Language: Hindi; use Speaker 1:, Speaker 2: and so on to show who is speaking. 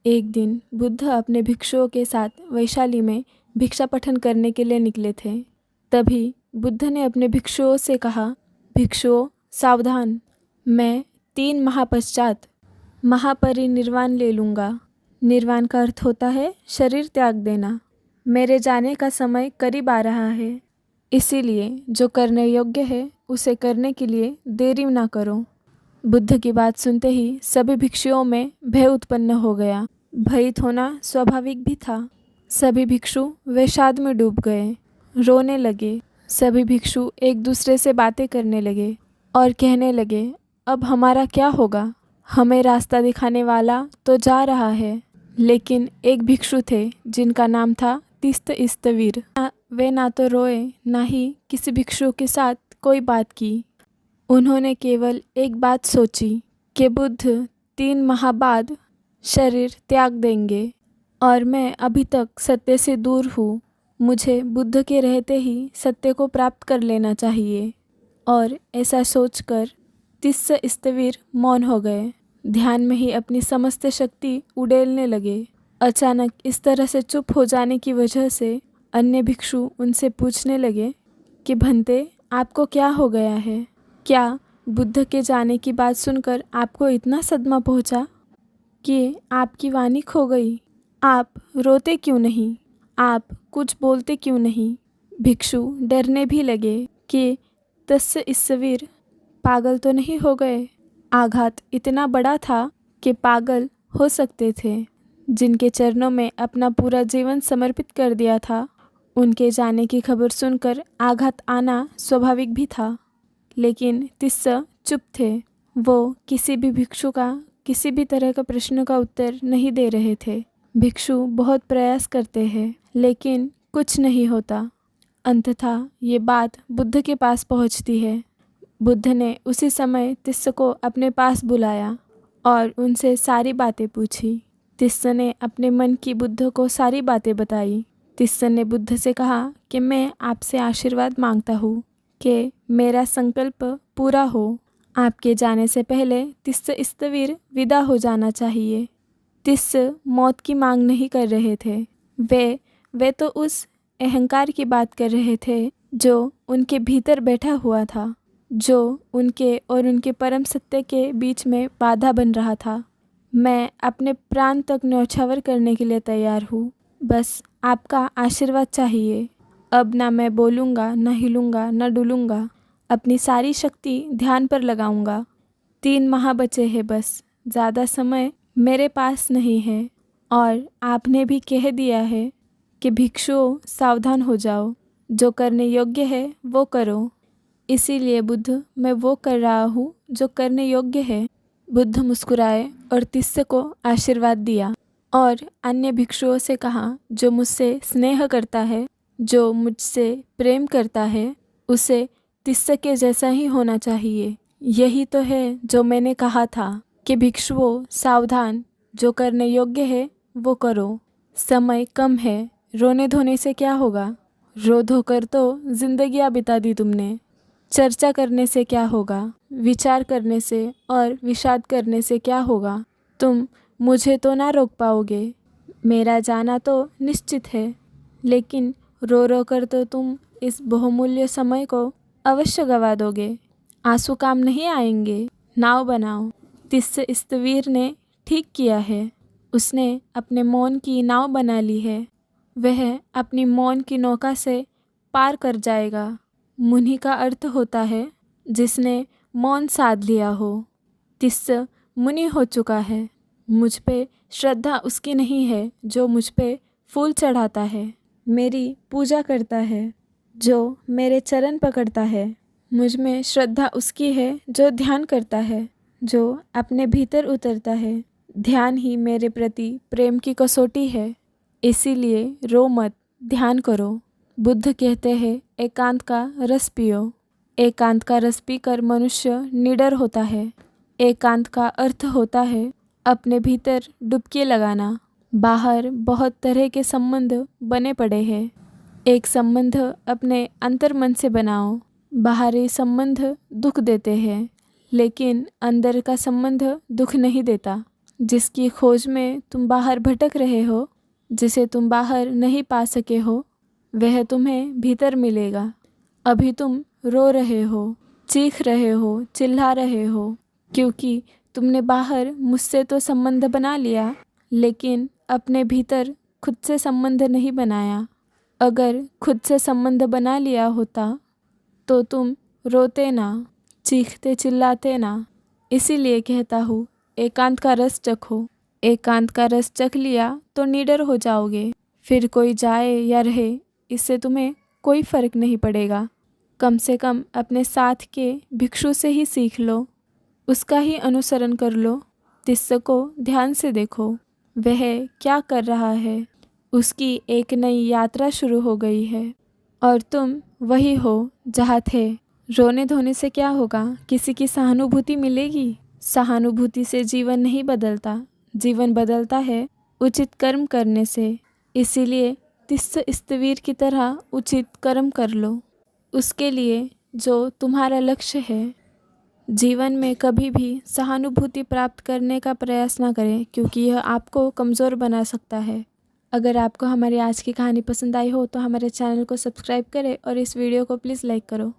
Speaker 1: एक दिन बुद्ध अपने भिक्षुओं के साथ वैशाली में भिक्षा पठन करने के लिए निकले थे। तभी बुद्ध ने अपने भिक्षुओं से कहा, भिक्षुओं सावधान, मैं 3 माह पश्चात महापरिनिर्वाण ले लूँगा। निर्वाण का अर्थ होता है शरीर त्याग देना। मेरे जाने का समय करीब आ रहा है, इसीलिए जो करने योग्य है उसे करने के लिए देरी ना करो। बुद्ध की बात सुनते ही सभी भिक्षुओं में भय उत्पन्न हो गया। भयभीत होना स्वाभाविक भी था। सभी भिक्षु विषाद में डूब गए, रोने लगे। सभी भिक्षु एक दूसरे से बातें करने लगे और कहने लगे, अब हमारा क्या होगा? हमें रास्ता दिखाने वाला तो जा रहा है। लेकिन एक भिक्षु थे जिनका नाम था तिस्त इस्तवीर। वे ना तो रोए ना ही किसी भिक्षु के साथ कोई बात की। उन्होंने केवल एक बात सोची कि बुद्ध 3 माह बाद शरीर त्याग देंगे और मैं अभी तक सत्य से दूर हूँ। मुझे बुद्ध के रहते ही सत्य को प्राप्त कर लेना चाहिए। और ऐसा सोचकर तिस्स इस्तवीर मौन हो गए। ध्यान में ही अपनी समस्त शक्ति उड़ेलने लगे। अचानक इस तरह से चुप हो जाने की वजह से अन्य भिक्षु उनसे पूछने लगे कि भंते, आपको क्या हो गया है? क्या बुद्ध के जाने की बात सुनकर आपको इतना सदमा पहुंचा कि आपकी वाणी खो गई? आप रोते क्यों नहीं? आप कुछ बोलते क्यों नहीं? भिक्षु डरने भी लगे कि तिस्स इस्तवीर पागल तो नहीं हो गए। आघात इतना बड़ा था कि पागल हो सकते थे। जिनके चरणों में अपना पूरा जीवन समर्पित कर दिया था, उनके जाने की खबर सुनकर आघात आना स्वाभाविक भी था। लेकिन तिस्स चुप थे। वो किसी भी भिक्षु का किसी भी तरह का प्रश्न का उत्तर नहीं दे रहे थे। भिक्षु बहुत प्रयास करते हैं लेकिन कुछ नहीं होता। अंततः ये बात बुद्ध के पास पहुंचती है। बुद्ध ने उसी समय तिस्स को अपने पास बुलाया और उनसे सारी बातें पूछी। तिस्स ने अपने मन की बुद्ध को सारी बातें बताई। तिस्स ने बुद्ध से कहा कि मैं आपसे आशीर्वाद मांगता हूँ कि मेरा संकल्प पूरा हो। आपके जाने से पहले तिस्स इस्तवीर विदा हो जाना चाहिए। तिस्स मौत की मांग नहीं कर रहे थे। वे तो उस अहंकार की बात कर रहे थे जो उनके भीतर बैठा हुआ था, जो उनके और उनके परम सत्य के बीच में बाधा बन रहा था। मैं अपने प्राण तक न्यौछावर करने के लिए तैयार हूँ। बस आपका आशीर्वाद चाहिए। अब ना मैं बोलूँगा, न हिलूँगा, न डुलूँगा। अपनी सारी शक्ति ध्यान पर लगाऊँगा। 3 माह बचे हैं बस। ज़्यादा समय मेरे पास नहीं है। और आपने भी कह दिया है कि भिक्षुओं सावधान हो जाओ। जो करने योग्य है वो करो। इसीलिए बुद्ध, मैं वो कर रहा हूँ जो करने योग्य है। बुद्ध मुस्कुराए और तिस्स को आशीर्वाद दिया और अन्य भिक्षुओं से कहा, जो मुझसे स्नेह करता है, जो मुझसे प्रेम करता है, उसे तिस्स के जैसा ही होना चाहिए। यही तो है जो मैंने कहा था कि भिक्षुओं सावधान, जो करने योग्य है वो करो। समय कम है, रोने धोने से क्या होगा? रो धोकर तो जिंदगियाँ बिता दी तुमने। चर्चा करने से क्या होगा? विचार करने से और विषाद करने से क्या होगा? तुम मुझे तो ना रोक पाओगे। मेरा जाना तो निश्चित है, लेकिन रो रो कर तो तुम इस बहुमूल्य समय को अवश्य गवा दोगे। आंसू काम नहीं आएंगे। नाव बनाओ। तिस्स इस्तवीर ने ठीक किया है। उसने अपने मौन की नाव बना ली है। वह अपनी मौन की नौका से पार कर जाएगा। मुनि का अर्थ होता है जिसने मौन साध लिया हो। तिस्स मुनि हो चुका है। मुझ पे श्रद्धा उसकी नहीं है जो मुझ पे फूल चढ़ाता है, मेरी पूजा करता है, जो मेरे चरण पकड़ता है। मुझ में श्रद्धा उसकी है जो ध्यान करता है, जो अपने भीतर उतरता है। ध्यान ही मेरे प्रति प्रेम की कसौटी है। इसीलिए रो मत, ध्यान करो। बुद्ध कहते हैं, एकांत का रस पियो। एकांत का रस पीकर मनुष्य निडर होता है। एकांत का अर्थ होता है अपने भीतर डुबकी लगाना। बाहर बहुत तरह के संबंध बने पड़े हैं। एक संबंध अपने अंतर्मन से बनाओ। बाहरी संबंध दुख देते हैं, लेकिन अंदर का संबंध दुख नहीं देता। जिसकी खोज में तुम बाहर भटक रहे हो, जिसे तुम बाहर नहीं पा सके हो, वह तुम्हें भीतर मिलेगा। अभी तुम रो रहे हो, चीख रहे हो, चिल्ला रहे हो, क्योंकि तुमने बाहर मुझसे तो संबंध बना लिया, लेकिन अपने भीतर खुद से संबंध नहीं बनाया। अगर खुद से संबंध बना लिया होता तो तुम रोते ना, चीखते चिल्लाते ना। इसीलिए कहता हूँ, एकांत का रस चखो। एकांत का रस चख लिया तो निडर हो जाओगे। फिर कोई जाए या रहे, इससे तुम्हें कोई फर्क नहीं पड़ेगा। कम से कम अपने साथ के भिक्षु से ही सीख लो, उसका ही अनुसरण कर लो। तिस्स को ध्यान से देखो, वह क्या कर रहा है। उसकी एक नई यात्रा शुरू हो गई है और तुम वही हो जहाँ थे। रोने धोने से क्या होगा? किसी की सहानुभूति मिलेगी? सहानुभूति से जीवन नहीं बदलता। जीवन बदलता है उचित कर्म करने से। इसीलिए तिस्स स्थविर की तरह उचित कर्म कर लो, उसके लिए जो तुम्हारा लक्ष्य है। जीवन में कभी भी सहानुभूति प्राप्त करने का प्रयास ना करें, क्योंकि यह आपको कमज़ोर बना सकता है। अगर आपको हमारी आज की कहानी पसंद आई हो तो हमारे चैनल को सब्सक्राइब करें और इस वीडियो को प्लीज़ लाइक करो।